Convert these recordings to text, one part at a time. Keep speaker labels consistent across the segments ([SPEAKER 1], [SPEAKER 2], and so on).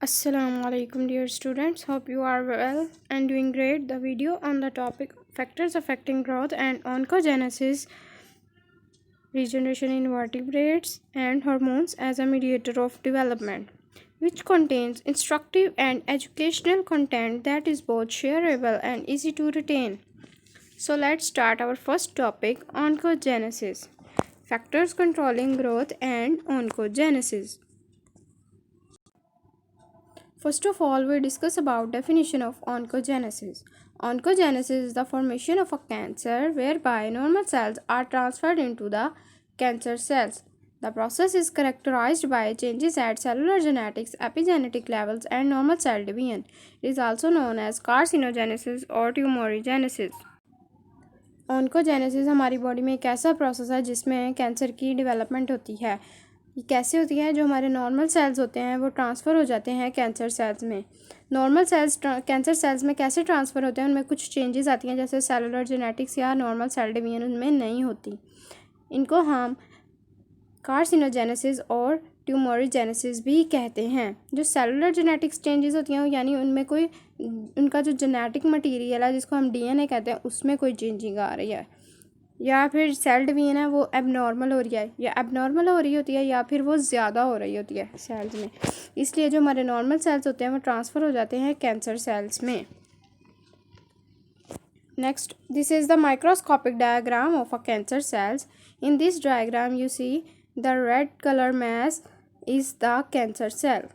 [SPEAKER 1] Assalamu alaikum dear students, hope you are well and doing great. The video on the topic factors affecting growth and oncogenesis, regeneration in vertebrates and hormones as a mediator of development, which contains instructive and educational content that is both shareable and easy to retain. So let's start our first topic, oncogenesis, factors controlling growth and oncogenesis. First of all, we discuss about definition of oncogenesis. Oncogenesis is the formation of a cancer whereby normal cells are transferred into the cancer cells. The process is characterized by changes at cellular genetics, epigenetic levels, and normal cell division. It is also known as carcinogenesis or tumorigenesis. Oncogenesis हमारी body में एक ऐसा process है जिसमें cancer की development होती है। ये कैसे होती है? जो हमारे नॉर्मल सेल्स होते हैं वो ट्रांसफ़र हो जाते हैं कैंसर सेल्स में। नॉर्मल सेल्स कैंसर सेल्स में कैसे ट्रांसफ़र होते हैं? उनमें कुछ चेंजेस आती हैं, जैसे सेलुलर जेनेटिक्स या नॉर्मल सेल डिवीजन उनमें नहीं होती। इनको हम कार्सिनोजेनेसिस और ट्यूमोरिजेनेसिस भी कहते हैं। जो सेलुलर जेनेटिक्स चेंजेस होती हैं यानी उनमें कोई उनका जो जेनेटिक मटेरियल है जिसको हम डीएनए कहते हैं उसमें कोई चेंजिंग आ रही है, या फिर सेल डिवीजन है वो एबनॉर्मल हो रही है, या एबनॉर्मल हो रही होती है, या फिर वो ज़्यादा हो रही होती है सेल्स में। इसलिए जो हमारे नॉर्मल सेल्स होते हैं वो ट्रांसफ़र हो जाते हैं कैंसर सेल्स में। Next, this is the microscopic diagram of a cancer cells. In this diagram you see the red color mass is the cancer cell.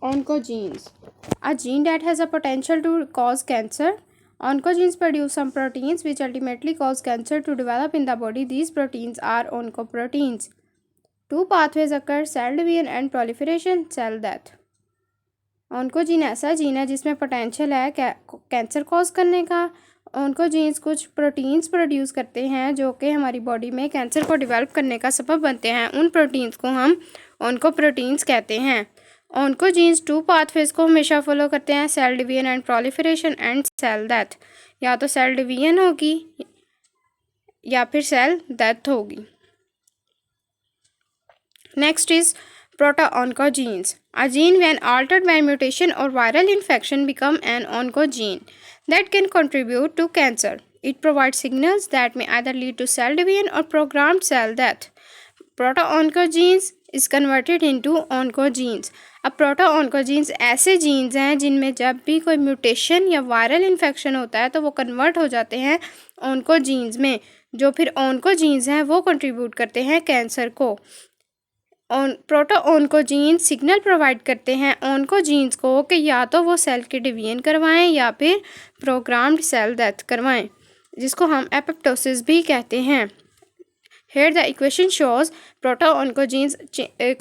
[SPEAKER 1] Oncogenes, a gene that has a potential to cause cancer. Oncogenes produce some proteins which ultimately cause cancer to develop in the body. These proteins are oncoproteins. Two pathways occur: cell division and proliferation, cell death. Oncogene ऐसा gene है जिसमें potential है cancer cause करने का। Oncogenes कुछ proteins produce करते हैं जो कि हमारी बॉडी में कैंसर को डेवलप करने का सबब बनते हैं। उन प्रोटीन्स को हम ऑन्कोप्रोटीन्स कहते हैं। ऑन्कोजीन्स टू पाथवेज को हमेशा फॉलो करते हैं: cell division and proliferation and cell death. या तो सेल डिवीजन होगी या फिर सेल डेथ होगी। Next is proto-oncogenes. A gene when altered by mutation or viral infection become an oncogene that can contribute to cancer. It provides signals that may either lead to cell division or programmed cell death. Proto-oncogenes is converted into oncogenes. अब proto-oncogenes ऐसे jeans हैं जिनमें जब भी कोई mutation या viral infection होता है तो वो कन्वर्ट हो जाते हैं oncogenes में, जो फिर oncogenes हैं वो कंट्रीब्यूट करते हैं कैंसर को। प्रोटो-ऑन्कोजीन सिग्नल प्रोवाइड करते हैं ऑन्कोजीन्स को कि या तो वो सेल के डिवीजन करवाएं या फिर प्रोग्राम्ड सेल डेथ करवाएं, जिसको हम एपोप्टोसिस भी कहते हैं। Here the equation shows proto-oncogenes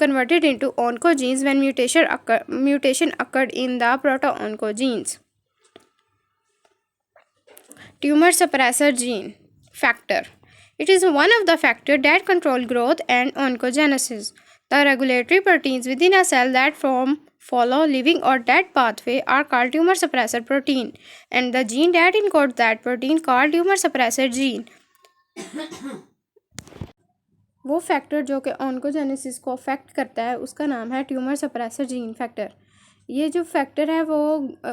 [SPEAKER 1] converted into oncogenes when mutation occurred in the proto-oncogenes. Tumor suppressor gene factor. It is one of the factors that control growth and oncogenesis. The regulatory proteins within a cell that follow living or dead pathway are called tumor suppressor protein, and the gene that encodes that protein called tumor suppressor gene. वो factor जो कि oncogenesis को affect करता है उसका नाम है tumour suppressor gene factor. ये जो फैक्टर है वो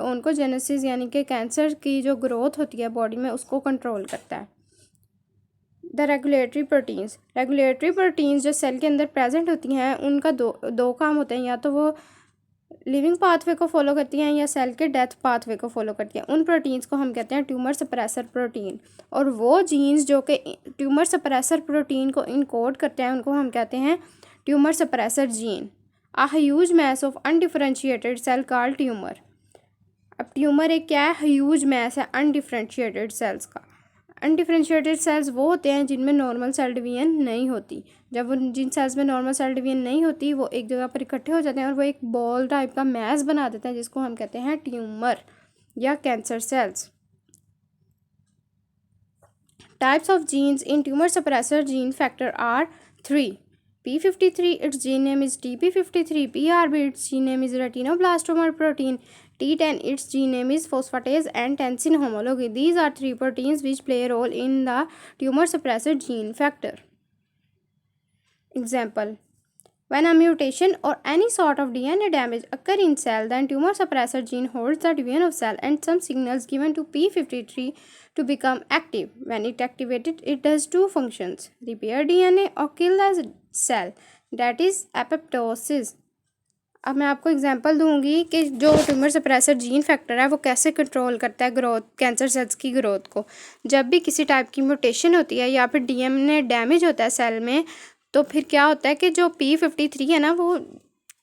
[SPEAKER 1] ऑन्कोजेनेसिस यानी कि कैंसर की जो ग्रोथ होती है बॉडी में उसको कंट्रोल करता है। द रेगुलेटरी प्रोटीन्स जो सेल के अंदर प्रेजेंट होती हैं उनका दो काम होते हैं, या तो वो लिविंग पाथवे को फॉलो करती हैं या सेल के डेथ पाथवे को फॉलो करती हैं। उन प्रोटीन्स को हम कहते हैं ट्यूमर सप्रेसर प्रोटीन, और वो जीन्स जो कि ट्यूमर सप्रेसर प्रोटीन को इनकोड करते हैं उनको हम कहते हैं tumour suppressor gene. A huge mass of undifferentiated cell called tumour. अब ट्यूमर एक क्या है? ह्यूज मैस है अनडिफरेंशिएटेड सेल्स का। अनडिफरेंशिएटेड सेल्स वो होते हैं जिनमें नॉर्मल सेल डिवीजन नहीं होती। जब जिन सेल्स में नॉर्मल सेल डिवीजन नहीं होती वो एक जगह पर इकट्ठे हो जाते हैं और वो एक बॉल टाइप का मैस बना देते हैं जिसको हम कहते हैं ट्यूमर या cancer cells. Types of genes in tumour suppressor gene factor are 3. P53, its gene name is TP53. PRB, its gene name is retinoblastoma protein. T10, its gene name is phosphatase and tensin homology. These are three proteins which play a role in the tumor suppressor gene factor. Example: When a mutation or any sort of DNA damage occur in cell, then tumor suppressor gene holds the division of cell and some signals given to p53 to become active. When it activated, it does two functions: repair DNA or kill the cell, that is apoptosis. अब मैं आपको example दूंगी कि जो tumour suppressor gene factor है वो कैसे control करता है ग्रोथ, कैंसर सेल्स की ग्रोथ को। जब भी किसी टाइप की म्यूटेशन होती है या फिर डीएनए डैमेज होता है सेल में, तो फिर क्या होता है कि जो p53 है ना, वो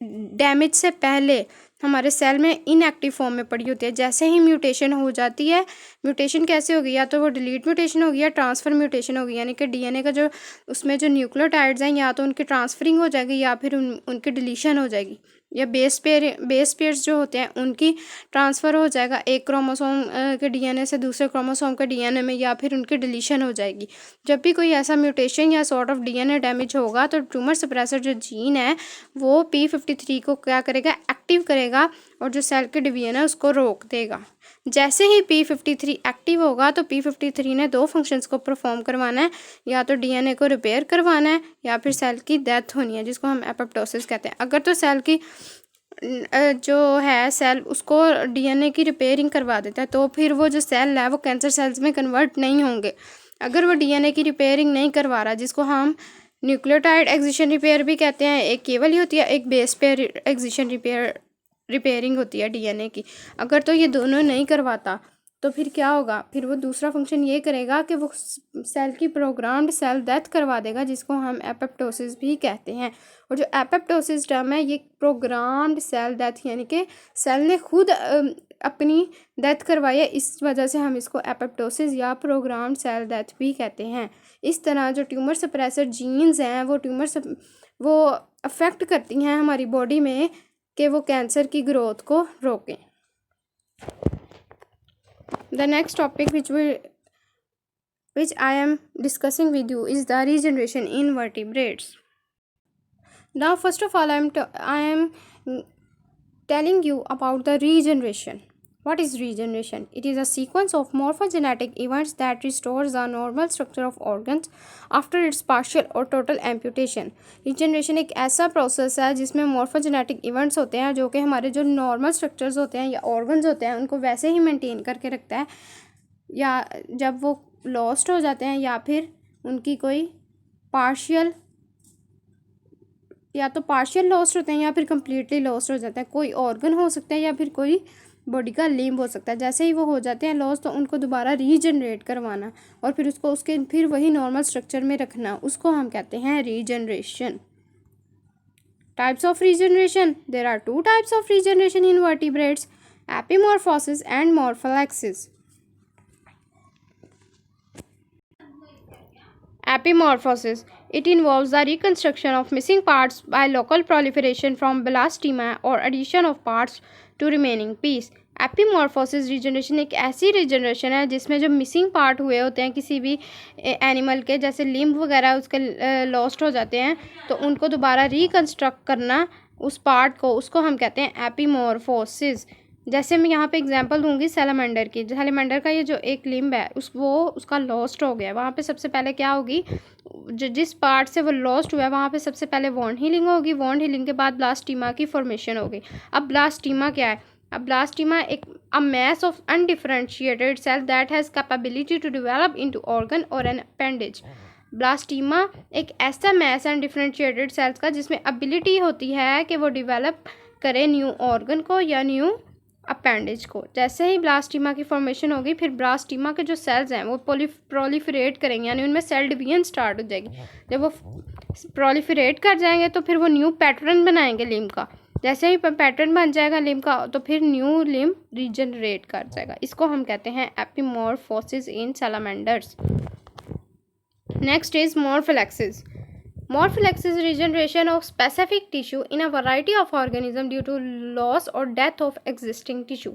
[SPEAKER 1] डैमेज से पहले हमारे सेल में इनएक्टिव फॉर्म में पड़ी होती है। जैसे ही म्यूटेशन हो जाती है, म्यूटेशन कैसे होगी, या तो वो डिलीट म्यूटेशन होगी या ट्रांसफ़र म्यूटेशन होगी, यानी कि डीएनए का जो उसमें जो न्यूक्लियोटाइड्स हैं या तो उनकी ट्रांसफरिंग हो जाएगी या फिर उनकी डिलीशन हो जाएगी, या बेस पेयर्स जो होते हैं उनकी ट्रांसफ़र हो जाएगा एक क्रोमोसोम के डीएनए से दूसरे क्रोमोसोम के डीएनए में, या फिर उनकी डिलीशन हो जाएगी। जब भी कोई ऐसा म्यूटेशन या सॉर्ट ऑफ डीएनए डैमेज होगा तो ट्यूमर सप्रेसर जो जीन है वो p53 को क्या करेगा, एक्टिव करेगा और जो सेल के डिवीजन है उसको रोक देगा। जैसे ही p53 एक्टिव होगा तो p53 ने दो फंक्शंस को परफॉर्म करवाना है, या तो डीएनए को रिपेयर करवाना है या फिर सेल की डेथ होनी है, जिसको हम एपोप्टोसिस कहते हैं। अगर तो सेल की जो है सेल उसको डीएनए की रिपेयरिंग करवा देता है तो फिर वो जो सेल है वो कैंसर सेल्स में कन्वर्ट नहीं होंगे। अगर वो डीएनए की रिपेयरिंग नहीं करवा रहा, जिसको हम न्यूक्लियोटाइड एक्सिशन रिपेयर भी कहते हैं, एक केवल ही होती है, एक बेस पेयर एक्सिशन रिपेयरिंग होती है डीएनए की। अगर तो ये दोनों नहीं करवाता तो फिर क्या होगा, फिर वो दूसरा फंक्शन ये करेगा कि वो सेल की प्रोग्राम्ड सेल डेथ करवा देगा, जिसको हम एपोप्टोसिस भी कहते हैं। और जो एपोप्टोसिस टर्म है ये प्रोग्राम्ड सेल डेथ, यानी कि सेल ने खुद अपनी डेथ करवाई है, इस वजह से हम इसको एपोप्टोसिस या प्रोग्राम्ड सेल डेथ भी कहते हैं। इस तरह जो ट्यूमर सप्रेसर जीन्स हैं वो अफेक्ट करती हैं हमारी बॉडी में कि वो कैंसर की ग्रोथ को रोकें। The next topic which I am discussing with you is the regeneration in vertebrates. Now, first of all, I am telling you about the regeneration. What is regeneration? It is a sequence of morphogenetic events that restores the normal structure of organs after its partial or total amputation. Regeneration एक ऐसा process है जिसमें morphogenetic events होते हैं जो कि हमारे जो नॉर्मल स्ट्रक्चर्स होते हैं या organs होते हैं उनको वैसे ही मेंटेन करके रखता है, या जब वो लॉस्ट हो जाते हैं या फिर उनकी कोई पार्शियल लॉस्ट होते हैं या फिर कम्प्लीटली लॉस्ट हो जाते हैं। कोई ऑर्गन हो सकता है या फिर कोई बॉडी का लिम्ब हो सकता है। जैसे ही वो हो जाते हैं लॉस तो उनको दोबारा रीजनरेट करवाना और फिर उसको फिर वही नॉर्मल स्ट्रक्चर में रखना, उसको हम कहते हैं regeneration. Types of regeneration, there are two types of regeneration in vertebrates, epimorphosis and morpholaxis. Epimorphosis. It involves the reconstruction of missing parts by local proliferation from blastema or addition of parts to remaining piece. एपीमॉर्फोसिस regeneration एक ऐसी regeneration है जिसमें जो missing part हुए होते हैं किसी भी एनिमल के, जैसे लिम्ब वगैरह उसके लॉस्ट हो जाते हैं, तो उनको दोबारा रिकन्स्ट्रक्ट करना उस पार्ट को, उसको हम कहते हैं एपीमॉर्फोसिस। जैसे मैं यहाँ पे एग्जांपल दूंगी सैलमेंडर की। सैलमेंडर का ये जो एक लिम्ब है उसका लॉस्ट हो गया, वहाँ पे सबसे पहले क्या होगी, जिस पार्ट से वो लॉस्ट हुआ है वहाँ पे सबसे पहले वॉन्ड हीलिंग होगी। वॉन्ड हीलिंग के बाद ब्लास्टीमा की फॉर्मेशन होगी। अब ब्लास्टीमा क्या है? अब ब्लास्टीमा एक mass of undifferentiated cell that has capability to develop into organ और एन अपेंडेज। ब्लास्टीमा एक ऐसा मैस अनडिफरेंशिएटेड सेल्स का जिसमें एबिलिटी होती है कि वो डेवलप करे न्यू ऑर्गन को या न्यू अपेंडेज को। जैसे ही ब्लास्टीमा की फॉर्मेशन होगी फिर ब्लास्टीमा के जो सेल्स हैं वो प्रोलिफरेट करेंगे, यानी उनमें सेल डिवीजन स्टार्ट हो जाएगी। जब वो प्रोलिफरेट कर जाएंगे तो फिर वो न्यू पैटर्न बनाएंगे लिम्ब का। जैसे ही पैटर्न बन जाएगा लिम्ब का तो फिर न्यू लिम्ब रीजनरेट कर जाएगा। इसको हम कहते हैं epimorphosis in salamanders. Next is morpholaxis. Morpholepsis is regeneration of specific tissue in a variety of organisms due to loss or death of existing tissue.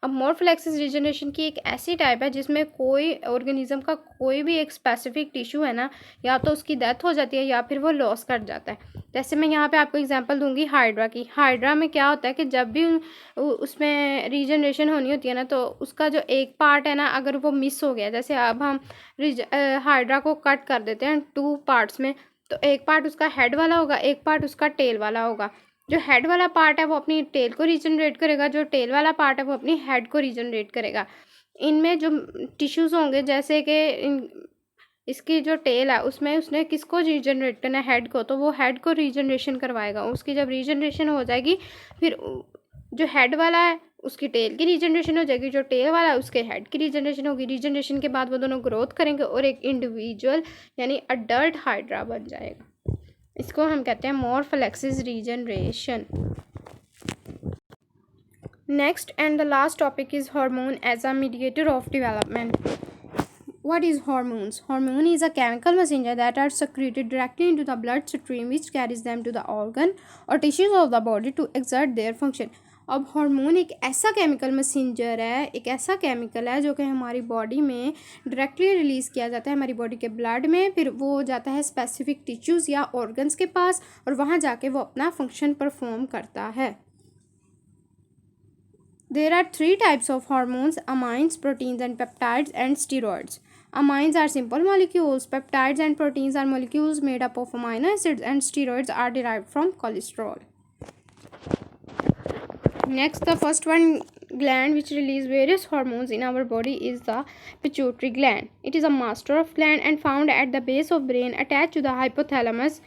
[SPEAKER 1] अब मॉर्फोलैक्सिस रीजनरेशन की एक ऐसी टाइप है जिसमें कोई ऑर्गेनिज्म का कोई भी एक स्पेसिफिक टिश्यू है ना, या तो उसकी डेथ हो जाती है या फिर वो लॉस कर जाता है। जैसे मैं यहाँ पे आपको एग्जांपल दूंगी हाइड्रा की। हाइड्रा में क्या होता है कि जब भी उसमें रीजनरेशन होनी होती है ना, तो उसका जो एक पार्ट है ना अगर वो मिस हो गया, जैसे अब हम हाइड्रा को कट कर देते हैं 2 पार्ट्स में, तो एक पार्ट उसका हेड वाला होगा, एक पार्ट उसका टेल वाला होगा। जो हेड वाला पार्ट है वो अपनी टेल को रीजनरेट करेगा, जो टेल वाला पार्ट है वो अपनी हेड को रीजनरेट करेगा। इनमें जो टिश्यूज़ होंगे, जैसे कि इसकी जो टेल है उसमें उसने किसको रीजनरेट करना है, हेड को, तो वो हेड को रीजनरेशन करवाएगा। उसकी जब रीजनरेशन हो जाएगी फिर जो हेड वाला है उसकी टेल की रीजनरेशन हो जाएगी, जो टेल वाला है उसके हेड की रीजनरेशन होगी। रीजनरेशन के बाद वो दोनों ग्रोथ करेंगे और एक इंडिविजुअल यानी अडल्ट हाइड्रा बन जाएगा। इसको हम कहते हैं morphallaxis regeneration. Next and the last topic is hormone as a mediator of development. What is hormones? Hormone is a chemical messenger that are secreted directly into the bloodstream, which carries them to the organ or tissues of the body to exert their function. अब hormone एक ऐसा chemical messenger है, एक ऐसा chemical है जो कि हमारी बॉडी में डायरेक्टली रिलीज़ किया जाता है, हमारी बॉडी के ब्लड में, फिर वो जाता है स्पेसिफिक टिश्यूज़ या ऑर्गन्स के पास और वहाँ जाके वो अपना फंक्शन परफॉर्म करता है। There are three types of hormones: amines, proteins and peptides, and steroids. Amines are simple molecules, peptides and proteins are molecules made up of amino acids, and steroids are derived from cholesterol. Next, the first one gland which release various hormones in our body is the pituitary gland. It is a master of gland and found at the base of brain attached to the hypothalamus.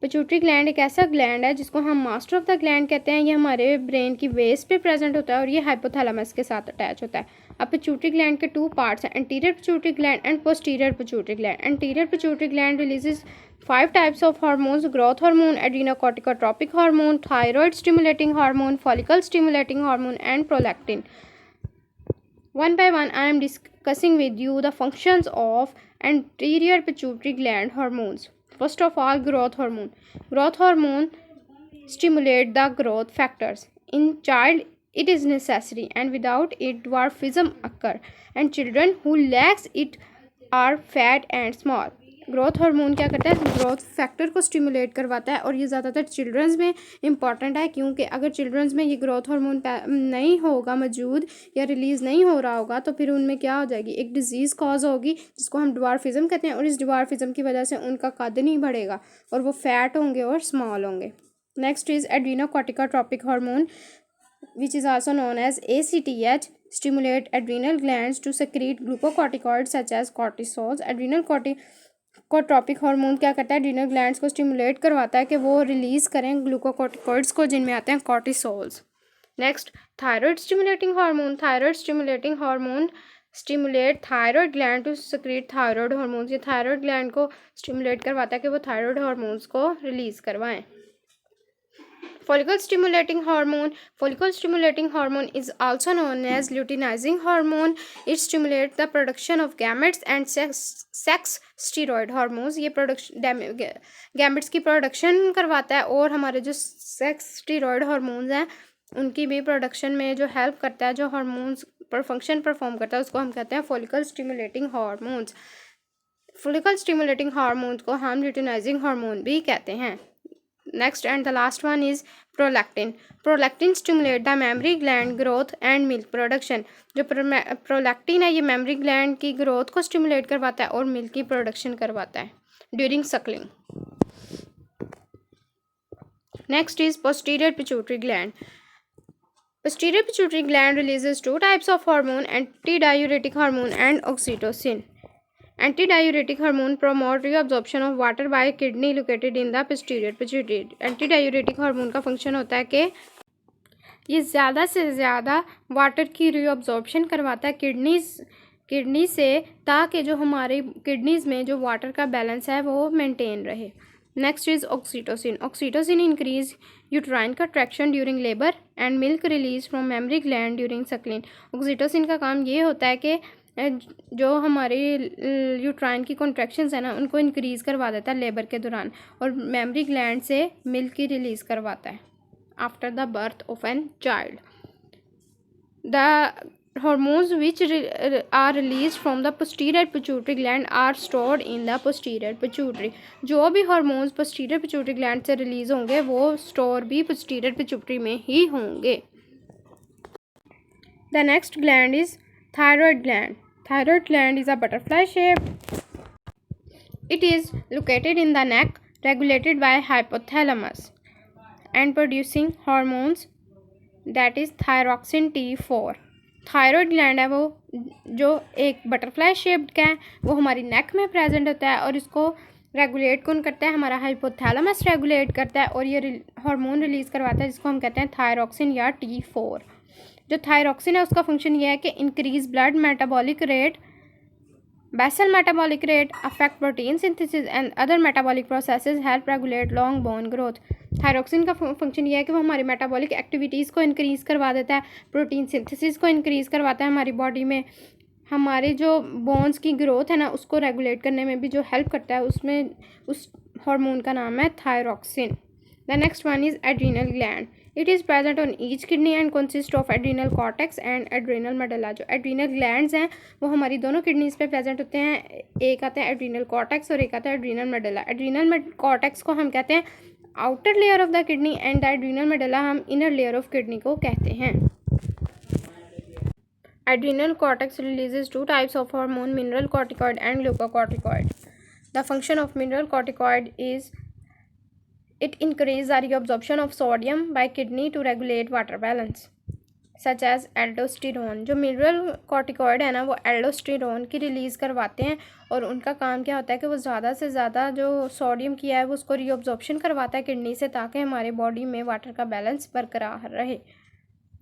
[SPEAKER 1] Pituitary gland एक ऐसा gland है जिसको हम master of the gland कहते हैं। ये हमारे brain की बेस पे प्रेजेंट होता है और ये हाइपोथैलेमस के साथ अटैच होता है। अब पिट्यूटरी ग्लैंड के टू पार्ट्स हैं, anterior pituitary gland and posterior pituitary gland. Anterior pituitary gland releases 5 types of hormones: growth hormone, adrenocorticotropic hormone, thyroid stimulating hormone, follicle stimulating hormone and prolactin. One by one, I am discussing with you the functions of anterior pituitary gland hormones. First of all, growth hormone. Growth hormone stimulate the growth factors. In child, it is necessary, and without it, dwarfism occur. And children who lacks it are fat and small. Growth hormone क्या करता है? Growth factor को stimulate करवाता है और ये ज़्यादातर children's में इम्पॉर्टेंट है, क्योंकि अगर चिल्ड्रंस में ये ग्रोथ हार्मोन नहीं होगा मौजूद या रिलीज़ नहीं हो रहा होगा तो फिर उनमें क्या हो जाएगी, एक डिजीज़ कॉज होगी जिसको हम ड्वार्फिज्म कहते हैं, और इस ड्वार्फिज्म की वजह से उनका कद नहीं बढ़ेगा और वो फैट होंगे और स्मॉल होंगे। Next is adrenocorticotropic hormone which is also known as ACTH, stimulate adrenal glands to secrete glucocorticoids such as cortisols. Adrenocorticotropic hormone क्या करता है? एड्रीनल ग्लैंड्स को स्टिमुलेट करवाता है कि वो रिलीज़ करें ग्लूकोकॉर्टिकॉइड्स को, जिनमें आते हैं cortisols. Next, thyroid stimulating hormone. Thyroid stimulating hormone stimulate thyroid gland to secrete thyroid hormones. ये थायराइड ग्लैंड को स्टिमुलेट करवाता है कि वो थायराइड हार्मोन्स को रिलीज़ करवाएं। Follicle stimulating hormone. Follicle stimulating hormone is also known as luteinizing hormone. It stimulates the production of gametes and sex steroid hormones. ये production gametes की प्रोडक्शन करवाता है और हमारे जो सेक्स स्टीरॉयड हार्मोन्स हैं उनकी भी प्रोडक्शन में जो हेल्प करता है, जो हार्मोन्स पर फंक्शन परफॉर्म करता है, उसको हम कहते हैं follicle stimulating hormones. Follicle stimulating hormones को हम ल्यूटिनाइजिंग हार्मोन भी कहते हैं। Next and the last one is prolactin. Prolactin stimulate the mammary gland growth and milk production. जो prolactin है ये mammary gland की growth को stimulate करवाता है और milk की production करवाता है during suckling. Next is posterior pituitary gland. Posterior pituitary gland releases 2 types of hormone: antidiuretic hormone and oxytocin. Antidiuretic hormone promote reabsorption of water by kidney located in the posterior pituitary. Antidiuretic hormone का function होता है कि ये ज़्यादा से ज़्यादा water की reabsorption करवाता है किडनी से, ताकि जो हमारे किडनीज़ में जो वाटर का बैलेंस है वो मेंटेन रहे। Next is oxytocin. Oxytocin increase uterine contraction during labour and milk release from mammary gland during suckling. Oxytocin का काम ये होता है कि जो हमारी यूट्राइन की कॉन्ट्रैक्शंस है ना उनको इंक्रीज़ करवा देता है लेबर के दौरान और मेमरी ग्लैंड से मिल्क की रिलीज़ करवाता है after the birth of an child. The hormones which are released from the posterior pituitary gland are stored in the posterior pituitary. जो भी hormones posterior pituitary gland से रिलीज़ होंगे वो store भी posterior pituitary में ही होंगे. The next gland is thyroid gland. Thyroid gland is a butterfly shaped It is located in the neck, regulated by hypothalamus and producing hormones that is thyroxine T4. Thyroid gland है वो जो एक butterfly shaped का है, वो हमारी नेक में present होता है और इसको रेगुलेट कौन करता है, हमारा हाइपोथैलेमस रेगुलेट करता है और ये हार्मोन रिलीज़ करवाता है जिसको हम कहते हैं थायरॉक्सिन या T4। जो थायरॉक्सिन है उसका फंक्शन ये है कि increase blood metabolic rate, basal metabolic rate, affect protein synthesis and other metabolic processes, help regulate long bone growth। Thyroxine का फंक्शन ये है कि वो हमारी मेटाबॉलिक एक्टिविटीज़ को इंक्रीज़ करवा देता है, प्रोटीन सिंथेसिस को इंक्रीज़ करवाता है हमारी बॉडी में, हमारे जो बोन्स की ग्रोथ है ना उसको रेगुलेट करने में भी जो हेल्प करता है, उसमें उस हार्मोन का नाम है thyroxine. The next one is adrenal gland. It is present on each kidney and consist of adrenal cortex and adrenal medulla. जो एड्रीनल ग्लैंड्स हैं वो हमारी दोनों किडनीज़ पे प्रेजेंट होते हैं, एक आता है एड्रीनल कॉर्टेक्स और एक आता है एड्रीनल मेडुला। एड्रीनल कॉर्टेक्स को हम कहते हैं outer layer of the kidney and the adrenal medulla हम इनर लेयर ऑफ किडनी को कहते हैं। Adrenal cortex releases to types of hormone, mineral corticoid and glucocorticoid. The function of mineral corticoid is it increases the reabsorption of sodium by kidney to regulate water balance, such as aldosterone। जो mineral corticoid है ना वो aldosterone की release करवाते हैं और उनका काम क्या होता है कि वो ज़्यादा से ज़्यादा जो सोडियम किया है वो उसको रीअब्जॉर्प्शन करवाता है किडनी से, ताकि हमारे बॉडी में वाटर का बैलेंस बरकरार रहे।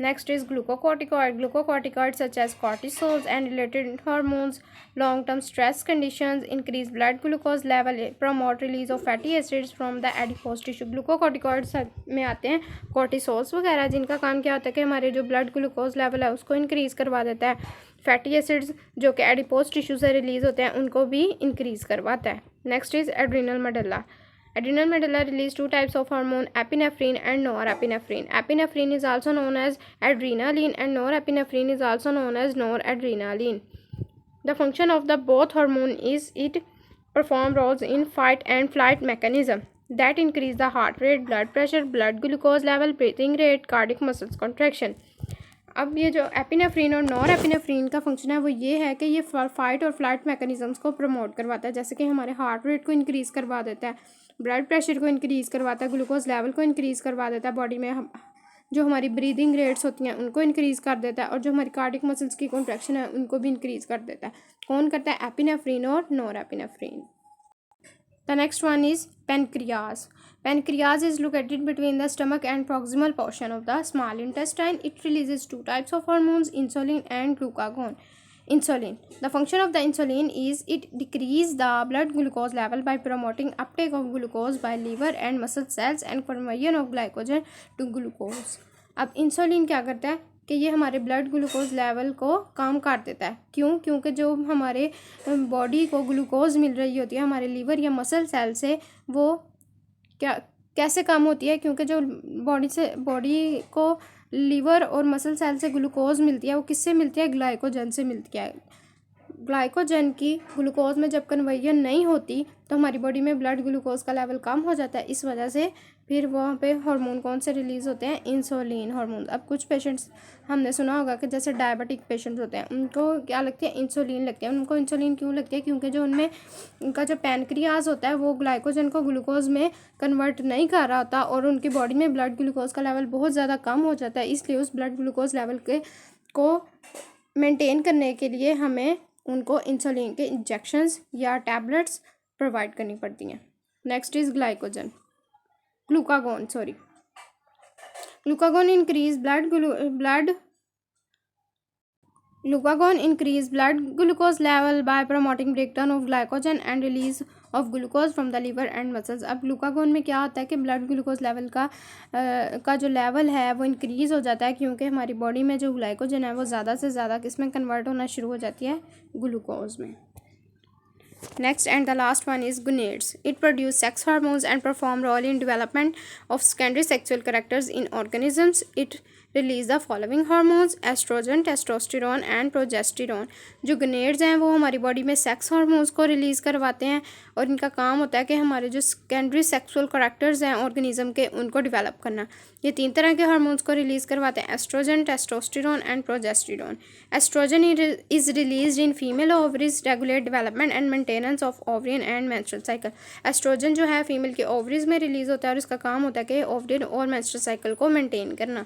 [SPEAKER 1] Next is glucocorticoid. Glucocorticoids such as cortisols and related hormones, long-term stress conditions, increase blood glucose level, promote release of fatty acids from the adipose tissue। Glucocorticoids में आते हैं cortisols वगैरह, जिनका काम क्या होता है कि हमारे जो blood glucose level है उसको increase करवा देता है, फैटी एसिड्स जो कि एडिपोज टिश्यू से रिलीज़ होते हैं उनको भी इंक्रीज़ करवाता है। Next is adrenal medulla. Adrenal medulla release two types of hormone, epinephrine and norepinephrine। Epinephrine is also known as adrenaline and norepinephrine is also known as noradrenaline। The function of the both hormone is it perform roles in fight and flight mechanism that increase the heart rate, blood pressure, blood glucose level, breathing rate, cardiac muscles contraction। अब ये जो epinephrine और nor epinephrine का function है वो ये है कि ये फाइट और फ्लाइट मैकेनिज़म्स को प्रमोट करवाता है, जैसे कि हमारे हार्ट रेट को इंक्रीज़ करवा देता है, ब्लड प्रेशर को इंक्रीज़ करवाता है, ग्लूकोज लेवल को इंक्रीज़ करवा देता है बॉडी में, जो हमारी ब्रीदिंग रेट्स होती हैं उनको इंक्रीज़ कर देता है और जो हमारी कार्डियक मसल्स की कॉन्ट्रैक्शन है उनको भी इंक्रीज़ कर देता है। कौन करता है? एपिनेफ्रीन और nor epinephrine. The next one is pancreas. Pancreas is located between the stomach and proximal portion of the small intestine. It releases two types of hormones, insulin and glucagon. Insulin. The function of the insulin is it decreases the blood glucose level by promoting uptake of glucose by liver and muscle cells and conversion of glycogen to glucose। अब insulin क्या करता है कि ये हमारे blood glucose level को कम कर देता है। क्यों? क्योंकि जो हमारे बॉडी को ग्लूकोज मिल रही होती है हमारे लीवर या मसल सेल से, वो कैसे कम होती है? क्योंकि जो बॉडी को लीवर और मसल सेल से ग्लूकोज मिलती है वो किससे मिलती है? ग्लाइकोजन से मिलती है। ग्लाइकोजन की ग्लूकोज में जब कन्वर्जन नहीं होती तो हमारी बॉडी में ब्लड ग्लूकोज का लेवल कम हो जाता है। इस वजह से फिर वहाँ पे हार्मोन कौन से रिलीज़ होते हैं? Insulin hormone. अब कुछ पेशेंट्स हमने सुना होगा कि जैसे डायबिटिक पेशेंट्स होते हैं उनको क्या लगती है? इंसुलिन लगती है। उनको इंसुलिन क्यों लगती है? क्योंकि जो उनमें उनका जो पैनक्रियाज होता है वो ग्लाइकोजन को ग्लूकोज में कन्वर्ट नहीं कर रहा होता और उनकी बॉडी में ब्लड ग्लूकोज का लेवल बहुत ज़्यादा कम हो जाता है। इसलिए उस ब्लड ग्लूकोज लेवल को मेनटेन करने के लिए हमें उनको इंसुलिन के इंजेक्शंस या टैबलेट्स प्रोवाइड करनी पड़ती हैं। Next is glucagon increase blood glucose level by promoting breakdown of glycogen and release of glucose from the liver and muscles। अब ग्लूकागोन में क्या होता है कि ब्लड ग्लूकोज लेवल का जो लेवल है वो इंक्रीज़ हो जाता है, क्योंकि हमारी बॉडी में जो ग्लाइकोजन है वो ज़्यादा से ज़्यादा किस में कन्वर्ट होना शुरू हो जाती है? ग्लूकोज में। Next and the last one is gonads. It produces sex hormones and perform role in development of secondary sexual characters in organisms. It release the following hormones oestrogen, testosterone and progesterone. जो gonads हैं वो हमारी body में sex hormones को release करवाते हैं और इनका काम होता है कि हमारे जो सेकेंडरी सेक्सुअल करैक्टर्स हैं ऑर्गेनिज्म के उनको डेवलप करना। ये 3 तरह के हार्मोन्स को रिलीज़ करवाते हैं, oestrogen, testosterone and progesterone. Oestrogen is release in female ovaries, regulate development and maintenance of ovarian and menstrual cycle. Oestrogen जो है फीमेल के ओवरीज में रिलीज होता है और इसका काम होता है कि ओवरियन और मेंस्ट्रुअल साइकिल को मेंटेन करना।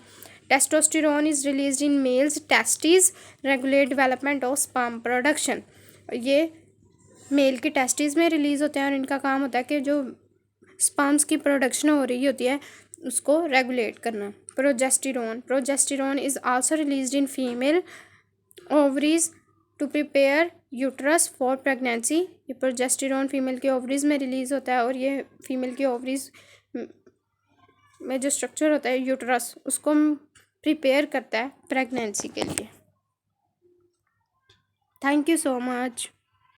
[SPEAKER 1] Testosterone is release in males testis, regulate development of sperm production. ये मेल के टेस्टिस में रिलीज होते हैं और इनका काम होता है कि जो स्पर्म्स की प्रोडक्शन हो रही होती है उसको रेगुलेट करना। Progesterone is also released in female ovaries to prepare uterus for pregnancy. ये प्रोजेस्टेरोन फीमेल के ओवरीज में रिलीज होता है और ये फीमेल के ओवरीज में जो स्ट्रक्चर होता है यूट्रस उसको प्रिपेयर करता है प्रेगनेंसी के लिए। Thank you so much.